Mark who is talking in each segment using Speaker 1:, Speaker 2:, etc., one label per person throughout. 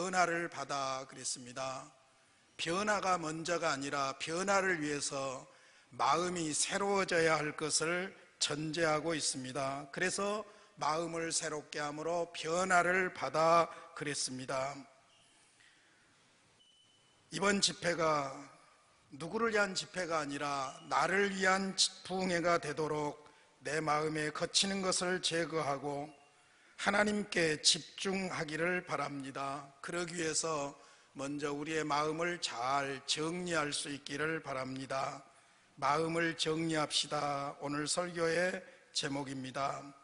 Speaker 1: 변화를 받아 그랬습니다. 변화가 먼저가 아니라 변화를 위해서 마음이 새로워져야 할 것을 전제하고 있습니다. 그래서 마음을 새롭게 함으로 변화를 받아 그랬습니다. 이번 집회가 누구를 위한 집회가 아니라 나를 위한 부흥회가 되도록 내 마음에 거치는 것을 제거하고 하나님께 집중하기를 바랍니다. 그러기 위해서 먼저 우리의 마음을 잘 정리할 수 있기를 바랍니다. 마음을 정리합시다. 오늘 설교의 제목입니다.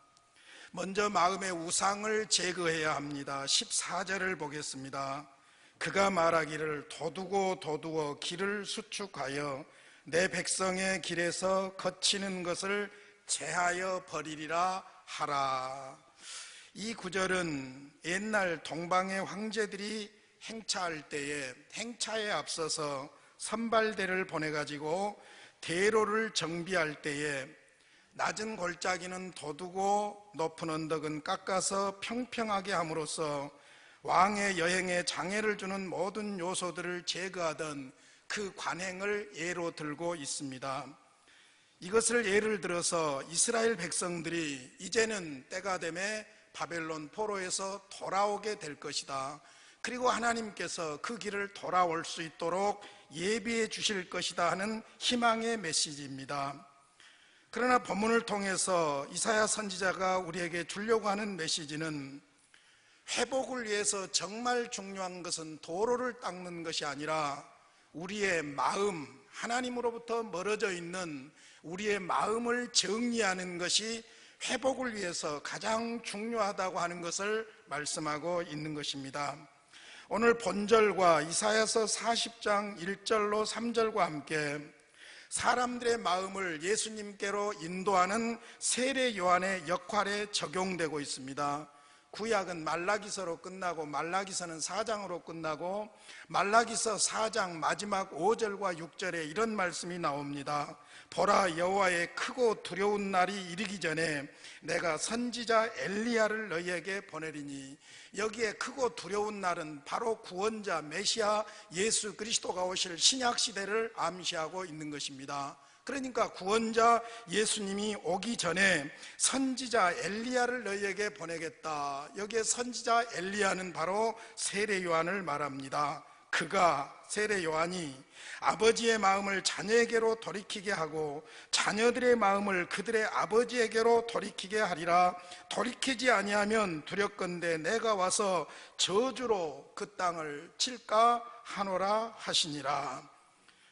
Speaker 1: 먼저 마음의 우상을 제거해야 합니다. 14절을 보겠습니다. 그가 말하기를 도두어 길을 수축하여 내 백성의 길에서 거치는 것을 제하여 버리리라 하라. 이 구절은 옛날 동방의 황제들이 행차할 때에 행차에 앞서서 선발대를 보내가지고 대로를 정비할 때에 낮은 골짜기는 도두고 높은 언덕은 깎아서 평평하게 함으로써 왕의 여행에 장애를 주는 모든 요소들을 제거하던 그 관행을 예로 들고 있습니다. 이것을 예를 들어서 이스라엘 백성들이 이제는 때가 되매 바벨론 포로에서 돌아오게 될 것이다. 그리고 하나님께서 그 길을 돌아올 수 있도록 예비해 주실 것이다 하는 희망의 메시지입니다. 그러나 본문을 통해서 이사야 선지자가 우리에게 주려고 하는 메시지는 회복을 위해서 정말 중요한 것은 도로를 닦는 것이 아니라 우리의 마음, 하나님으로부터 멀어져 있는 우리의 마음을 정리하는 것이 회복을 위해서 가장 중요하다고 하는 것을 말씀하고 있는 것입니다. 오늘 본절과 이사야서 40장 1절로 3절과 함께 사람들의 마음을 예수님께로 인도하는 세례 요한의 역할에 적용되고 있습니다. 구약은 말라기서로 끝나고 말라기서는 4장으로 끝나고 말라기서 4장 마지막 5절과 6절에 이런 말씀이 나옵니다. 보라, 여호와의 크고 두려운 날이 이르기 전에 내가 선지자 엘리야를 너희에게 보내리니. 여기에 크고 두려운 날은 바로 구원자 메시아 예수 그리스도가 오실 신약 시대를 암시하고 있는 것입니다. 그러니까 구원자 예수님이 오기 전에 선지자 엘리야를 너희에게 보내겠다. 여기에 선지자 엘리야는 바로 세례 요한을 말합니다. 그가, 세례 요한이 아버지의 마음을 자녀에게로 돌이키게 하고 자녀들의 마음을 그들의 아버지에게로 돌이키게 하리라. 돌이키지 아니하면 두렵건대 내가 와서 저주로 그 땅을 칠까 하노라 하시니라.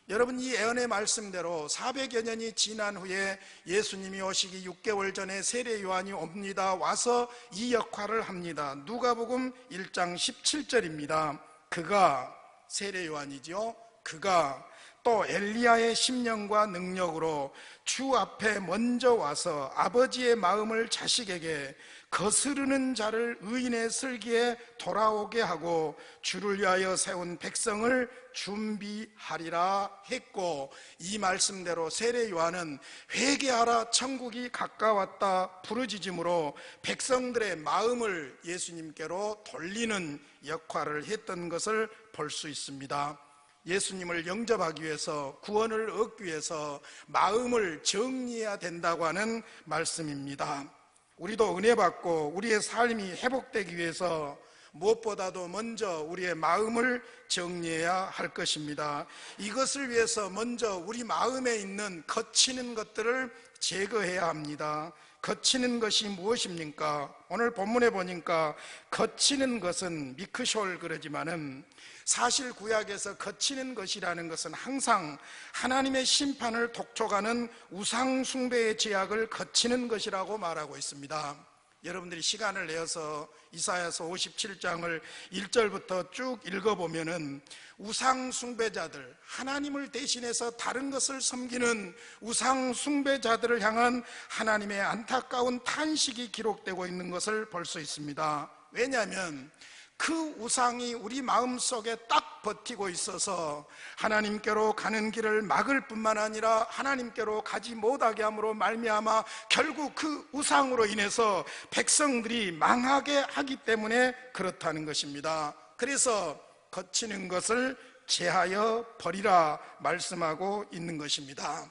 Speaker 1: 여러분, 이 예언의 말씀대로 400여 년이 지난 후에 예수님이 오시기 6개월 전에 세례 요한이 옵니다. 와서 이 역할을 합니다. 누가복음 1장 17절입니다. 그가, 세례 요한이죠. 그가 또 엘리야의 심령과 능력으로 주 앞에 먼저 와서 아버지의 마음을 자식에게 거스르는 자를 의인의 슬기에 돌아오게 하고 주를 위하여 세운 백성을 준비하리라 했고, 이 말씀대로 세례 요한은 회개하라 천국이 가까웠다 부르짖음으로 백성들의 마음을 예수님께로 돌리는 역할을 했던 것을 볼 수 있습니다. 예수님을 영접하기 위해서, 구원을 얻기 위해서 마음을 정리해야 된다고 하는 말씀입니다. 우리도 은혜 받고 우리의 삶이 회복되기 위해서 무엇보다도 먼저 우리의 마음을 정리해야 할 것입니다. 이것을 위해서 먼저 우리 마음에 있는 거치는 것들을 제거해야 합니다. 거치는 것이 무엇입니까? 오늘 본문에 보니까 거치는 것은 미크숄 그러지만은 사실 구약에서 거치는 것이라는 것은 항상 하나님의 심판을 독촉하는 우상 숭배의 죄악을 거치는 것이라고 말하고 있습니다. 여러분들이 시간을 내어서 이사야서 57장을 1절부터 쭉 읽어보면은 우상 숭배자들, 하나님을 대신해서 다른 것을 섬기는 우상 숭배자들을 향한 하나님의 안타까운 탄식이 기록되고 있는 것을 볼 수 있습니다. 왜냐하면 그 우상이 우리 마음속에 딱 버티고 있어서 하나님께로 가는 길을 막을 뿐만 아니라 하나님께로 가지 못하게 함으로 말미암아 결국 그 우상으로 인해서 백성들이 망하게 하기 때문에 그렇다는 것입니다. 그래서 거치는 것을 제하여 버리라 말씀하고 있는 것입니다.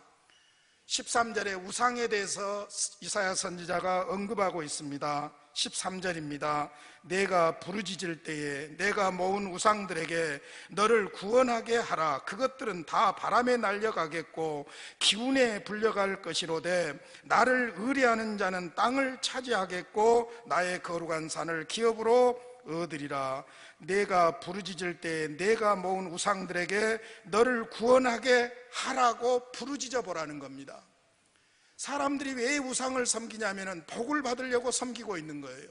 Speaker 1: 13절에 우상에 대해서 이사야 선지자가 언급하고 있습니다. 13절입니다. 내가 부르짖을 때에 내가 모은 우상들에게 너를 구원하게 하라. 그것들은 다 바람에 날려가겠고 기운에 불려갈 것이로되 나를 의뢰하는 자는 땅을 차지하겠고 나의 거룩한 산을 기업으로 얻으리라. 내가 부르짖을 때에 내가 모은 우상들에게 너를 구원하게 하라고 부르짖어 보라는 겁니다. 사람들이 왜 우상을 섬기냐면 복을 받으려고 섬기고 있는 거예요.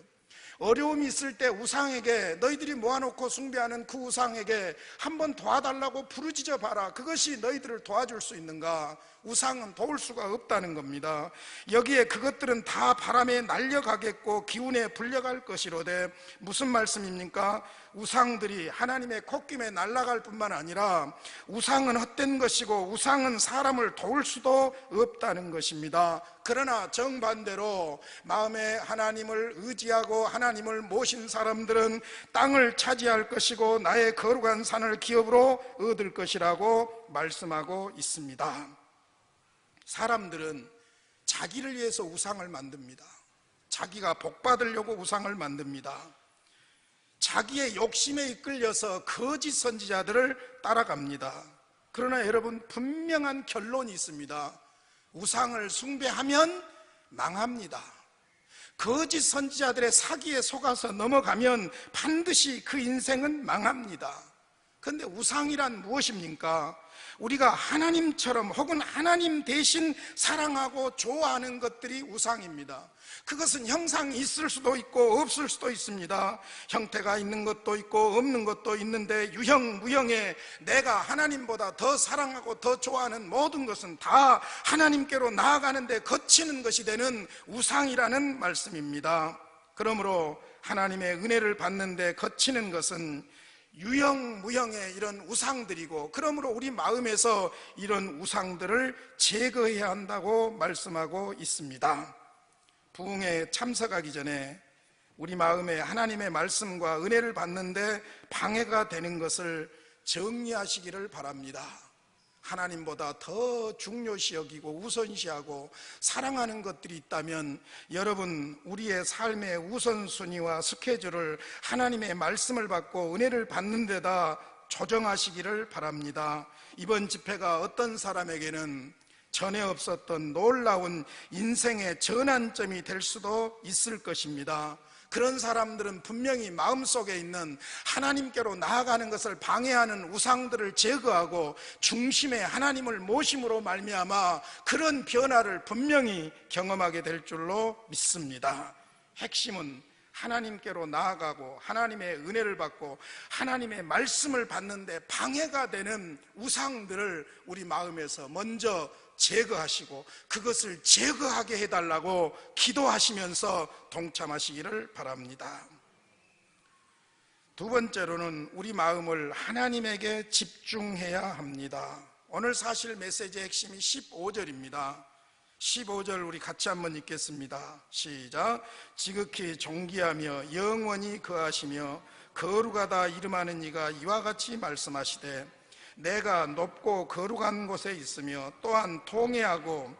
Speaker 1: 어려움이 있을 때 우상에게, 너희들이 모아놓고 숭배하는 그 우상에게 한번 도와달라고 부르짖어 봐라. 그것이 너희들을 도와줄 수 있는가? 우상은 도울 수가 없다는 겁니다. 여기에 그것들은 다 바람에 날려가겠고 기운에 불려갈 것이로되, 무슨 말씀입니까? 우상들이 하나님의 콧김에 날아갈 뿐만 아니라 우상은 헛된 것이고 우상은 사람을 도울 수도 없다는 것입니다. 그러나 정반대로 마음에 하나님을 의지하고 하나님을 모신 사람들은 땅을 차지할 것이고 나의 거룩한 산을 기업으로 얻을 것이라고 말씀하고 있습니다. 사람들은 자기를 위해서 우상을 만듭니다. 자기가 복 받으려고 우상을 만듭니다. 자기의 욕심에 이끌려서 거짓 선지자들을 따라갑니다. 그러나 여러분, 분명한 결론이 있습니다. 우상을 숭배하면 망합니다. 거짓 선지자들의 사기에 속아서 넘어가면 반드시 그 인생은 망합니다. 그런데 우상이란 무엇입니까? 우리가 하나님처럼 혹은 하나님 대신 사랑하고 좋아하는 것들이 우상입니다. 그것은 형상이 있을 수도 있고 없을 수도 있습니다. 형태가 있는 것도 있고 없는 것도 있는데 유형무형에 내가 하나님보다 더 사랑하고 더 좋아하는 모든 것은 다 하나님께로 나아가는데 거치는 것이 되는 우상이라는 말씀입니다. 그러므로 하나님의 은혜를 받는데 거치는 것은 유형무형의 이런 우상들이고, 그러므로 우리 마음에서 이런 우상들을 제거해야 한다고 말씀하고 있습니다. 부흥에 참석하기 전에 우리 마음에 하나님의 말씀과 은혜를 받는데 방해가 되는 것을 정리하시기를 바랍니다. 하나님보다 더 중요시 여기고 우선시하고 사랑하는 것들이 있다면 여러분, 우리의 삶의 우선순위와 스케줄을 하나님의 말씀을 받고 은혜를 받는 데다 조정하시기를 바랍니다. 이번 집회가 어떤 사람에게는 전에 없었던 놀라운 인생의 전환점이 될 수도 있을 것입니다. 그런 사람들은 분명히 마음속에 있는 하나님께로 나아가는 것을 방해하는 우상들을 제거하고 중심에 하나님을 모심으로 말미암아 그런 변화를 분명히 경험하게 될 줄로 믿습니다. 핵심은 하나님께로 나아가고 하나님의 은혜를 받고 하나님의 말씀을 받는데 방해가 되는 우상들을 우리 마음에서 먼저 제거하시고 그것을 제거하게 해달라고 기도하시면서 동참하시기를 바랍니다. 두 번째로는 우리 마음을 하나님에게 집중해야 합니다. 오늘 사실 메시지의 핵심이 15절입니다 15절 우리 같이 한번 읽겠습니다. 시작. 지극히 존귀하며 영원히 거하시며 거룩하다 이름하는 이가 이와 같이 말씀하시되, 내가 높고 거룩한 곳에 있으며 또한 통회하고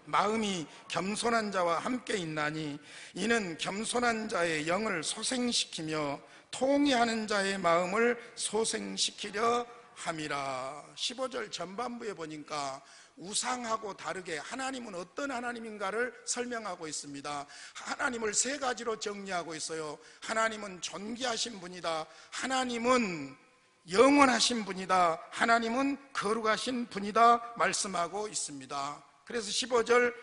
Speaker 1: 마음이 겸손한 자와 함께 있나니 이는 겸손한 자의 영을 소생시키며 통회하는 자의 마음을 소생시키려 함이라. 15절 전반부에 보니까 우상하고 다르게 하나님은 어떤 하나님인가를 설명하고 있습니다. 하나님을 세 가지로 정리하고 있어요. 하나님은 존귀하신 분이다, 하나님은 영원하신 분이다, 하나님은 거룩하신 분이다 말씀하고 있습니다. 그래서 15절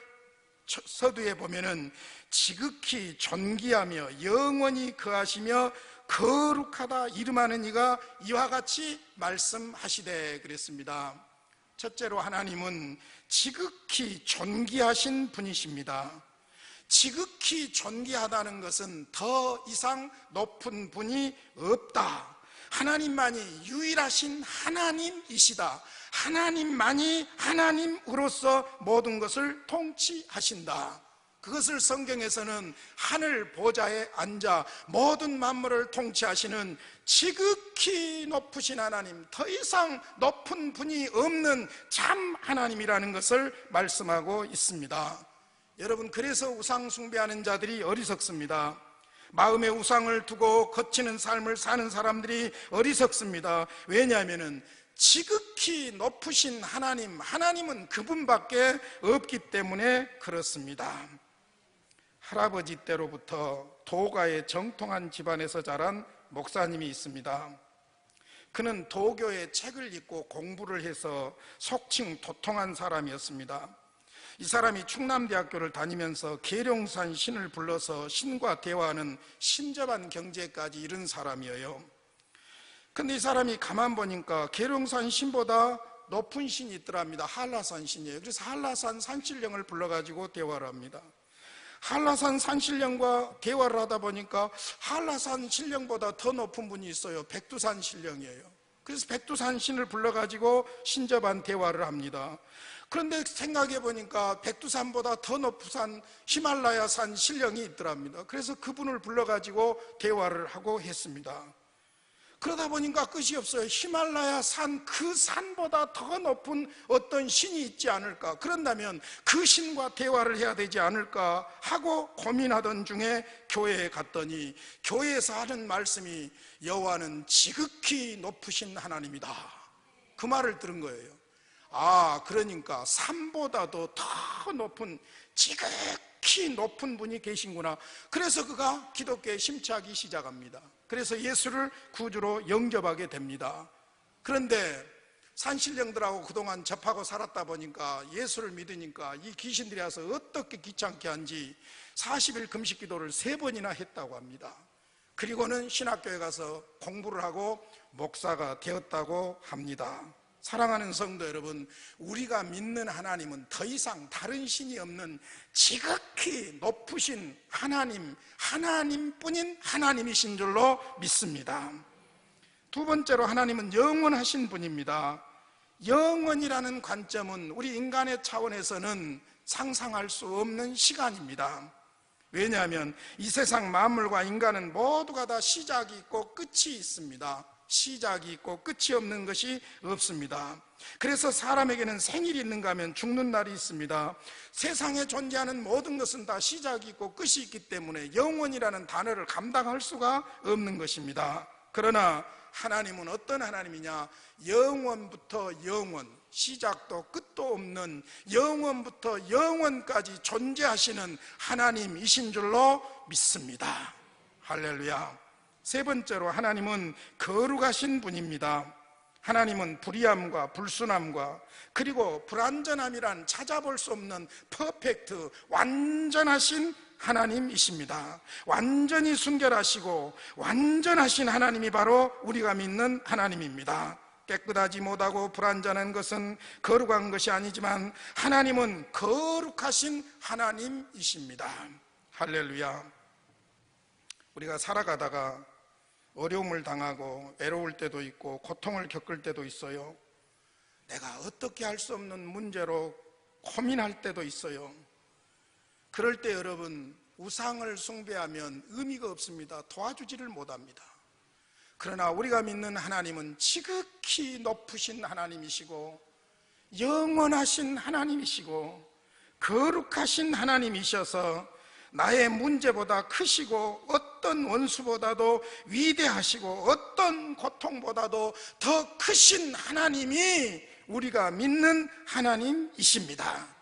Speaker 1: 서두에 보면은 지극히 존귀하며 영원히 거하시며 거룩하다 이름하는 이가 이와 같이 말씀하시되 그랬습니다. 첫째로 하나님은 지극히 존귀하신 분이십니다. 지극히 존귀하다는 것은 더 이상 높은 분이 없다, 하나님만이 유일하신 하나님이시다, 하나님만이 하나님으로서 모든 것을 통치하신다. 그것을 성경에서는 하늘 보좌에 앉아 모든 만물을 통치하시는 지극히 높으신 하나님, 더 이상 높은 분이 없는 참 하나님이라는 것을 말씀하고 있습니다. 여러분, 그래서 우상 숭배하는 자들이 어리석습니다. 마음의 우상을 두고 거치는 삶을 사는 사람들이 어리석습니다. 왜냐하면 지극히 높으신 하나님은 그분밖에 없기 때문에 그렇습니다. 할아버지 때로부터 도가에 정통한 집안에서 자란 목사님이 있습니다. 그는 도교의 책을 읽고 공부를 해서 속칭 도통한 사람이었습니다. 이 사람이 충남대학교를 다니면서 계룡산 신을 불러서 신과 대화하는 신접한 경지까지 이른 사람이에요. 근데 이 사람이 가만 보니까 계룡산 신보다 높은 신이 있더랍니다. 한라산 신이에요. 그래서 한라산 산신령을 불러가지고 대화를 합니다. 한라산 산신령과 대화를 하다 보니까 한라산 신령보다 더 높은 분이 있어요. 백두산 신령이에요. 그래서 백두산 신을 불러가지고 신접한 대화를 합니다. 그런데 생각해 보니까 백두산보다 더 높은 히말라야산 신령이 있더랍니다. 그래서 그분을 불러가지고 대화를 하고 했습니다. 그러다 보니까 끝이 없어요. 히말라야 산, 그 산보다 더 높은 어떤 신이 있지 않을까, 그런다면 그 신과 대화를 해야 되지 않을까 하고 고민하던 중에 교회에 갔더니 교회에서 하는 말씀이 여호와는 지극히 높으신 하나님이다, 그 말을 들은 거예요. 아, 그러니까 산보다도 더 높은, 지극히 높은 분이 계신구나. 그래서 그가 기독교에 심취하기 시작합니다. 그래서 예수를 구주로 영접하게 됩니다. 그런데 산신령들하고 그동안 접하고 살았다 보니까 예수를 믿으니까 이 귀신들이 와서 어떻게 귀찮게 한지 40일 금식 기도를 3번이나 했다고 합니다. 그리고는 신학교에 가서 공부를 하고 목사가 되었다고 합니다. 사랑하는 성도 여러분, 우리가 믿는 하나님은 더 이상 다른 신이 없는 지극히 높으신 하나님뿐인 하나님이신 줄로 믿습니다. 두 번째로, 하나님은 영원하신 분입니다. 영원이라는 관점은 우리 인간의 차원에서는 상상할 수 없는 시간입니다. 왜냐하면 이 세상 만물과 인간은 모두가 다 시작이 있고 끝이 있습니다. 시작이 있고 끝이 없는 것이 없습니다. 그래서 사람에게는 생일이 있는가 하면 죽는 날이 있습니다. 세상에 존재하는 모든 것은 다 시작이 있고 끝이 있기 때문에 영원이라는 단어를 감당할 수가 없는 것입니다. 그러나 하나님은 어떤 하나님이냐? 영원부터 영원, 시작도 끝도 없는, 영원부터 영원까지 존재하시는 하나님이신 줄로 믿습니다. 할렐루야. 세 번째로, 하나님은 거룩하신 분입니다. 하나님은 불의함과 불순함과 그리고 불완전함이란 찾아볼 수 없는 퍼펙트, 완전하신 하나님이십니다. 완전히 순결하시고 완전하신 하나님이 바로 우리가 믿는 하나님입니다. 깨끗하지 못하고 불완전한 것은 거룩한 것이 아니지만 하나님은 거룩하신 하나님이십니다. 할렐루야. 우리가 살아가다가 어려움을 당하고 외로울 때도 있고 고통을 겪을 때도 있어요. 내가 어떻게 할 수 없는 문제로 고민할 때도 있어요. 그럴 때 여러분, 우상을 숭배하면 의미가 없습니다. 도와주지를 못합니다. 그러나 우리가 믿는 하나님은 지극히 높으신 하나님이시고 영원하신 하나님이시고 거룩하신 하나님이셔서 나의 문제보다 크시고 어떤 원수보다도 위대하시고 어떤 고통보다도 더 크신 하나님이 우리가 믿는 하나님이십니다.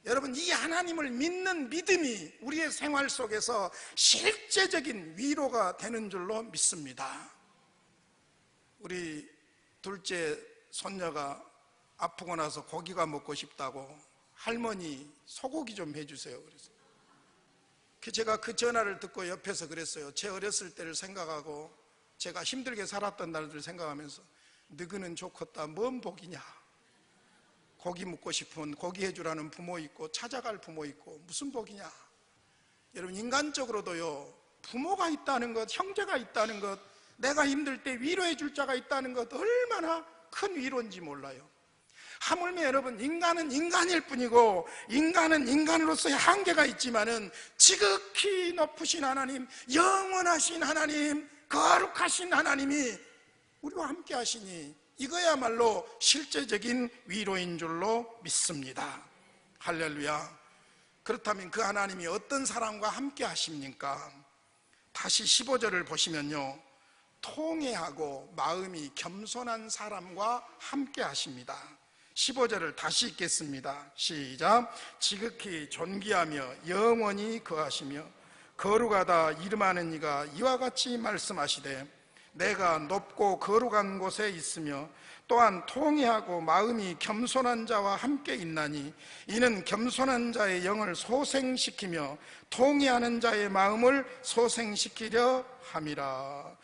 Speaker 1: 여러분, 이 하나님을 믿는 믿음이 우리의 생활 속에서 실제적인 위로가 되는 줄로 믿습니다. 우리 둘째 손녀가 아프고 나서 고기가 먹고 싶다고, 할머니 소고기 좀 해주세요. 그래서 제가 그 전화를 듣고 옆에서 그랬어요. 제 어렸을 때를 생각하고 제가 힘들게 살았던 날들을 생각하면서 너희는 좋겠다, 뭔 복이냐. 고기 먹고 싶으면 고기 해주라는 부모 있고 찾아갈 부모 있고 무슨 복이냐. 여러분, 인간적으로도요, 부모가 있다는 것, 형제가 있다는 것, 내가 힘들 때 위로해 줄 자가 있다는 것, 얼마나 큰 위로인지 몰라요. 하물며 여러분, 인간은 인간일 뿐이고 인간은 인간으로서의 한계가 있지만은 지극히 높으신 하나님, 영원하신 하나님, 거룩하신 하나님이 우리와 함께 하시니 이거야말로 실제적인 위로인 줄로 믿습니다. 할렐루야. 그렇다면 그 하나님이 어떤 사람과 함께 하십니까? 다시 15절을 보시면요, 통회하고 마음이 겸손한 사람과 함께 하십니다. 15절을 다시 읽겠습니다. 시작. 지극히 존귀하며 영원히 거하시며 거룩하다 이름하는 이가 이와 같이 말씀하시되 내가 높고 거룩한 곳에 있으며 또한 통회하고 마음이 겸손한 자와 함께 있나니 이는 겸손한 자의 영을 소생시키며 통회하는 자의 마음을 소생시키려 함이라.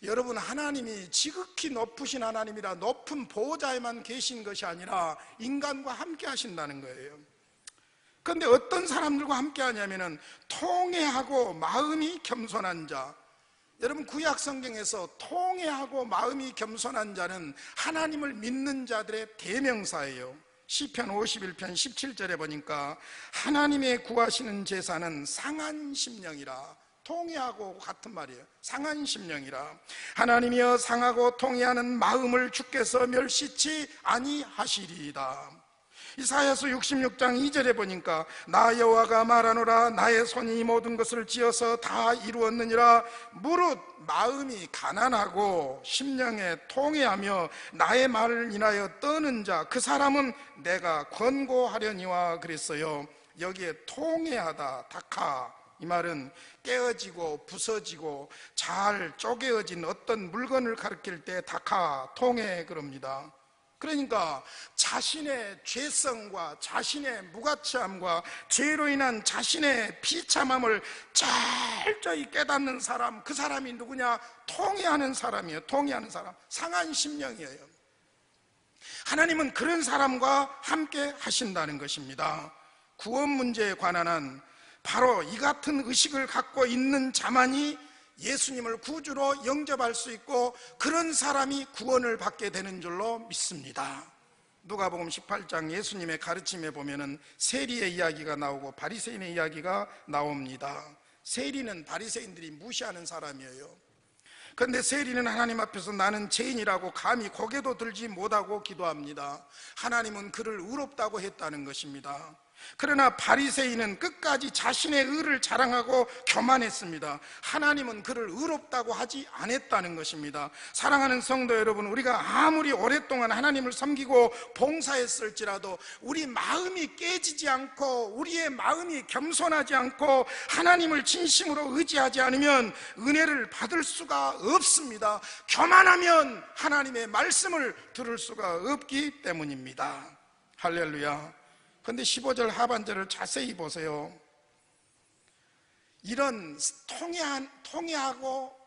Speaker 1: 여러분, 하나님이 지극히 높으신 하나님이라 높은 보호자에만 계신 것이 아니라 인간과 함께 하신다는 거예요. 그런데 어떤 사람들과 함께 하냐면은 통회하고 마음이 겸손한 자. 여러분, 구약 성경에서 통회하고 마음이 겸손한 자는 하나님을 믿는 자들의 대명사예요. 시편 51편 17절에 보니까 하나님의 구하시는 제사는 상한 심령이라. 통회하고 같은 말이에요. 상한 심령이라. 하나님이여 상하고 통회하는 마음을 주께서 멸시치 아니하시리이다. 이사야서 66장 2절에 보니까 나 여호와가 말하노라 나의 손이 이 모든 것을 지어서 다 이루었느니라. 무릇 마음이 가난하고 심령에 통회하며 나의 말을 인하여 떠는 자 그 사람은 내가 권고하려니와 그랬어요. 여기에 통회하다, 다카, 이 말은 깨어지고 부서지고 잘 쪼개어진 어떤 물건을 가리킬 때 다카, 통회 그럽니다. 그러니까 자신의 죄성과 자신의 무가치함과 죄로 인한 자신의 비참함을 철저히 깨닫는 사람, 그 사람이 누구냐? 통회하는 사람이에요. 통회하는 사람, 상한 심령이에요. 하나님은 그런 사람과 함께 하신다는 것입니다. 구원 문제에 관한 한 바로 이 같은 의식을 갖고 있는 자만이 예수님을 구주로 영접할 수 있고 그런 사람이 구원을 받게 되는 줄로 믿습니다. 누가복음 18장 예수님의 가르침에 보면은 세리의 이야기가 나오고 바리새인의 이야기가 나옵니다. 세리는 바리새인들이 무시하는 사람이에요. 그런데 세리는 하나님 앞에서 나는 죄인이라고 감히 고개도 들지 못하고 기도합니다. 하나님은 그를 의롭다고 했다는 것입니다. 그러나 바리새인은 끝까지 자신의 의를 자랑하고 교만했습니다. 하나님은 그를 의롭다고 하지 않았다는 것입니다. 사랑하는 성도 여러분, 우리가 아무리 오랫동안 하나님을 섬기고 봉사했을지라도 우리 마음이 깨지지 않고 우리의 마음이 겸손하지 않고 하나님을 진심으로 의지하지 않으면 은혜를 받을 수가 없습니다. 교만하면 하나님의 말씀을 들을 수가 없기 때문입니다. 할렐루야. 그런데 15절 하반절을 자세히 보세요. 이런 통회하고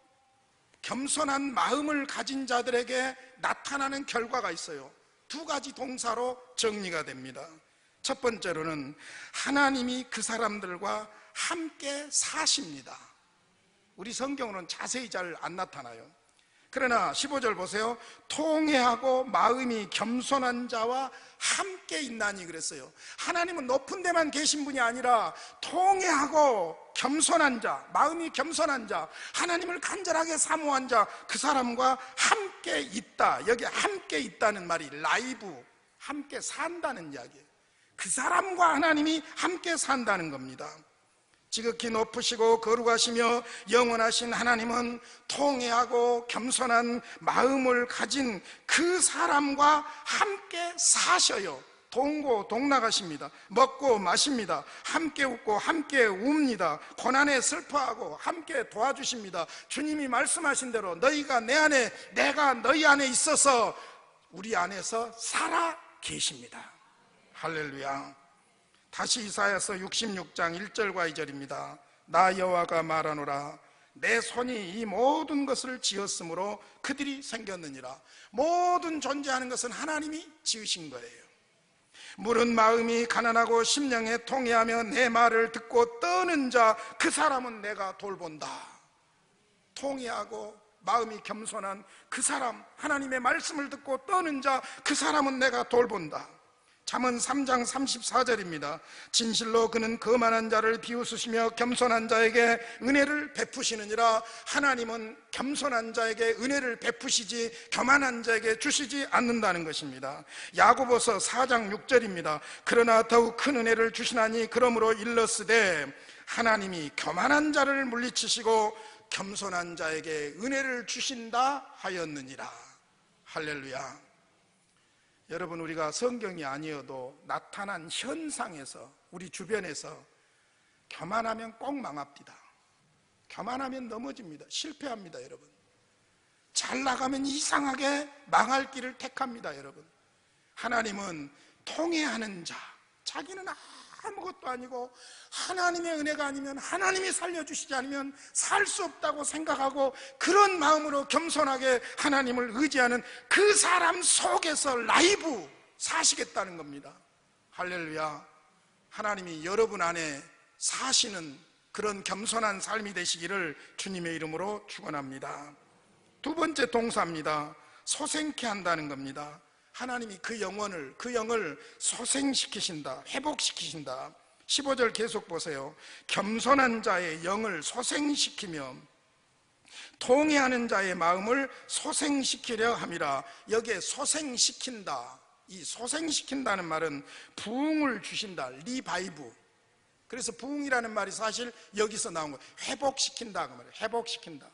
Speaker 1: 겸손한 마음을 가진 자들에게 나타나는 결과가 있어요. 두 가지 동사로 정리가 됩니다. 첫 번째로는 하나님이 그 사람들과 함께 사십니다. 우리 성경으로는 자세히 잘 안 나타나요. 그러나 15절 보세요. 통회하고 마음이 겸손한 자와 함께 있나니 그랬어요. 하나님은 높은 데만 계신 분이 아니라 통회하고 겸손한 자, 마음이 겸손한 자, 하나님을 간절하게 사모한 자, 그 사람과 함께 있다. 여기 함께 있다는 말이 라이브, 함께 산다는 이야기예요. 그 사람과 하나님이 함께 산다는 겁니다. 지극히 높으시고 거룩하시며 영원하신 하나님은 통회하고 겸손한 마음을 가진 그 사람과 함께 사셔요. 동고동락하십니다. 먹고 마십니다. 함께 웃고 함께 웁니다. 고난에 슬퍼하고 함께 도와주십니다. 주님이 말씀하신 대로 너희가 내 안에 내가 너희 안에 있어서 우리 안에서 살아 계십니다. 할렐루야. 다시 이사야서 66장 1절과 2절입니다. 나 여호와가 말하노라 내 손이 이 모든 것을 지었으므로 그들이 생겼느니라. 모든 존재하는 것은 하나님이 지으신 거예요. 물은 마음이 가난하고 심령에 통회하며 내 말을 듣고 떠는 자 그 사람은 내가 돌본다. 통회하고 마음이 겸손한 그 사람, 하나님의 말씀을 듣고 떠는 자 그 사람은 내가 돌본다. 잠언 3장 34절입니다. 진실로 그는 거만한 자를 비웃으시며 겸손한 자에게 은혜를 베푸시느니라. 하나님은 겸손한 자에게 은혜를 베푸시지 교만한 자에게 주시지 않는다는 것입니다. 야고보서 4장 6절입니다. 그러나 더욱 큰 은혜를 주시나니 그러므로 일렀으되 하나님이 교만한 자를 물리치시고 겸손한 자에게 은혜를 주신다 하였느니라. 할렐루야. 여러분, 우리가 성경이 아니어도 나타난 현상에서, 우리 주변에서 교만하면 꼭 망합니다. 교만하면 넘어집니다. 실패합니다. 여러분, 잘 나가면 이상하게 망할 길을 택합니다. 여러분, 하나님은 통회하는 자, 자기는 아무것도 아니고 하나님의 은혜가 아니면, 하나님이 살려주시지 않으면 살 수 없다고 생각하고 그런 마음으로 겸손하게 하나님을 의지하는 그 사람 속에서 라이브 사시겠다는 겁니다. 할렐루야. 하나님이 여러분 안에 사시는 그런 겸손한 삶이 되시기를 주님의 이름으로 축원합니다. 두 번째 동사입니다. 소생케 한다는 겁니다. 하나님이 그 영을 소생시키신다, 회복시키신다. 15절 계속 보세요. 겸손한 자의 영을 소생시키며 통회하는 자의 마음을 소생시키려 함이라. 여기에 소생시킨다, 이 소생시킨다는 말은 부흥을 주신다, 리바이브. 그래서 부흥이라는 말이 사실 여기서 나온 거예요. 회복시킨다, 그 말이에요. 회복시킨다.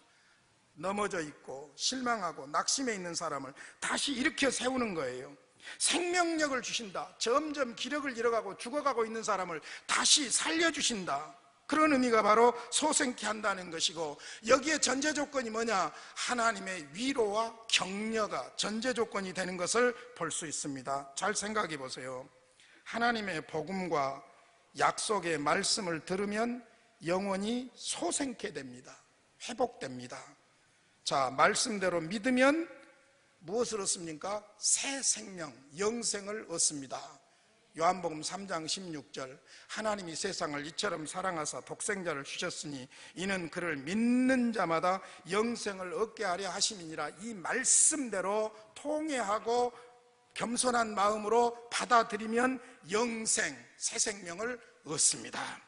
Speaker 1: 넘어져 있고 실망하고 낙심해 있는 사람을 다시 일으켜 세우는 거예요. 생명력을 주신다. 점점 기력을 잃어가고 죽어가고 있는 사람을 다시 살려주신다. 그런 의미가 바로 소생케 한다는 것이고, 여기에 전제 조건이 뭐냐? 하나님의 위로와 격려가 전제 조건이 되는 것을 볼 수 있습니다. 잘 생각해 보세요. 하나님의 복음과 약속의 말씀을 들으면 영혼이 소생케 됩니다. 회복됩니다. 자, 말씀대로 믿으면 무엇을 얻습니까? 새 생명, 영생을 얻습니다. 요한복음 3장 16절, 하나님이 세상을 이처럼 사랑하사 독생자를 주셨으니 이는 그를 믿는 자마다 영생을 얻게 하려 하심이니라. 이 말씀대로 통회하고 겸손한 마음으로 받아들이면 영생, 새 생명을 얻습니다.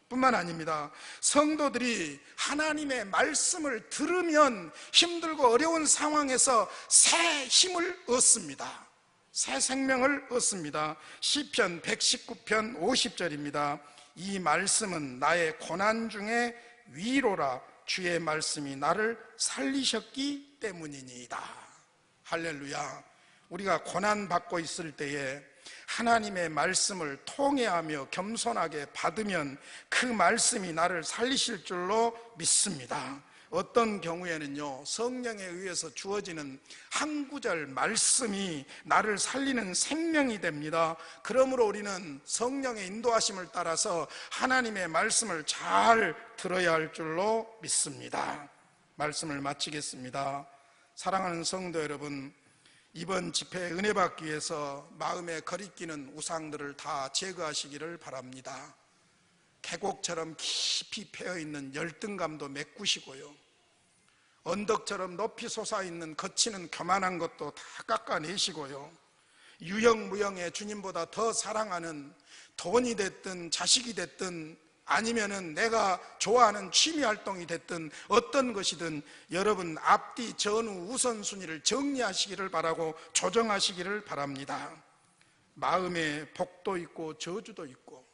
Speaker 1: 뿐만 아닙니다. 성도들이 하나님의 말씀을 들으면 힘들고 어려운 상황에서 새 힘을 얻습니다. 새 생명을 얻습니다. 시편 119편 50절입니다. 이 말씀은 나의 고난 중에 위로라. 주의 말씀이 나를 살리셨기 때문이니이다. 할렐루야. 우리가 고난 받고 있을 때에 하나님의 말씀을 통회하며 겸손하게 받으면 그 말씀이 나를 살리실 줄로 믿습니다. 어떤 경우에는요, 성령에 의해서 주어지는 한 구절 말씀이 나를 살리는 생명이 됩니다. 그러므로 우리는 성령의 인도하심을 따라서 하나님의 말씀을 잘 들어야 할 줄로 믿습니다. 말씀을 마치겠습니다. 사랑하는 성도 여러분, 이번 집회에 은혜 받기 위해서 마음에 거리끼는 우상들을 다 제거하시기를 바랍니다. 계곡처럼 깊이 패여있는 열등감도 메꾸시고요, 언덕처럼 높이 솟아있는 거치는 교만한 것도 다 깎아내시고요, 유형무형의 주님보다 더 사랑하는 돈이 됐든 자식이 됐든 아니면은 내가 좋아하는 취미 활동이 됐든 어떤 것이든 여러분 앞뒤 전후 우선순위를 정리하시기를 바라고 조정하시기를 바랍니다. 마음에 복도 있고 저주도 있고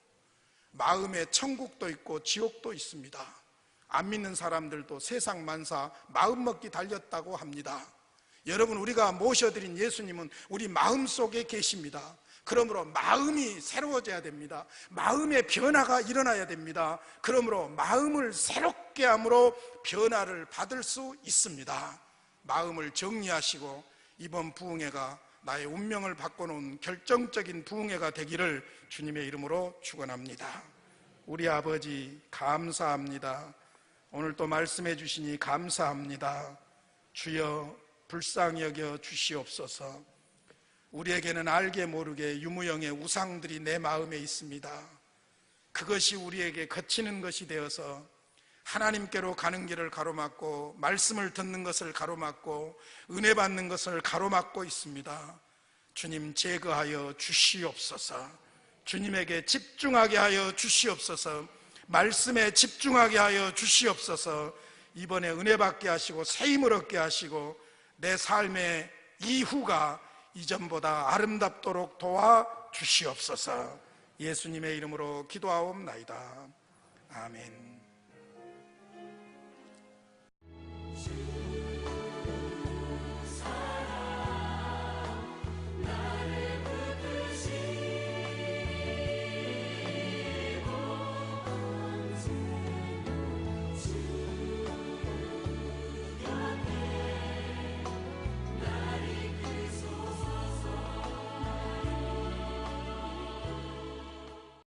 Speaker 1: 마음에 천국도 있고 지옥도 있습니다. 안 믿는 사람들도 세상 만사 마음먹기 달렸다고 합니다. 여러분, 우리가 모셔드린 예수님은 우리 마음속에 계십니다. 그러므로 마음이 새로워져야 됩니다. 마음의 변화가 일어나야 됩니다. 그러므로 마음을 새롭게 함으로 변화를 받을 수 있습니다. 마음을 정리하시고 이번 부흥회가 나의 운명을 바꿔놓은 결정적인 부흥회가 되기를 주님의 이름으로 축원합니다. 우리 아버지 감사합니다. 오늘 또 말씀해 주시니 감사합니다. 주여 불쌍히 여겨 주시옵소서. 우리에게는 알게 모르게 유무형의 우상들이 내 마음에 있습니다. 그것이 우리에게 거치는 것이 되어서 하나님께로 가는 길을 가로막고 말씀을 듣는 것을 가로막고 은혜 받는 것을 가로막고 있습니다. 주님 제거하여 주시옵소서. 주님에게 집중하게 하여 주시옵소서. 말씀에 집중하게 하여 주시옵소서. 이번에 은혜 받게 하시고 새 힘을 얻게 하시고 내 삶의 이후가 이전보다 아름답도록 도와 주시옵소서. 예수님의 이름으로 기도하옵나이다. 아멘.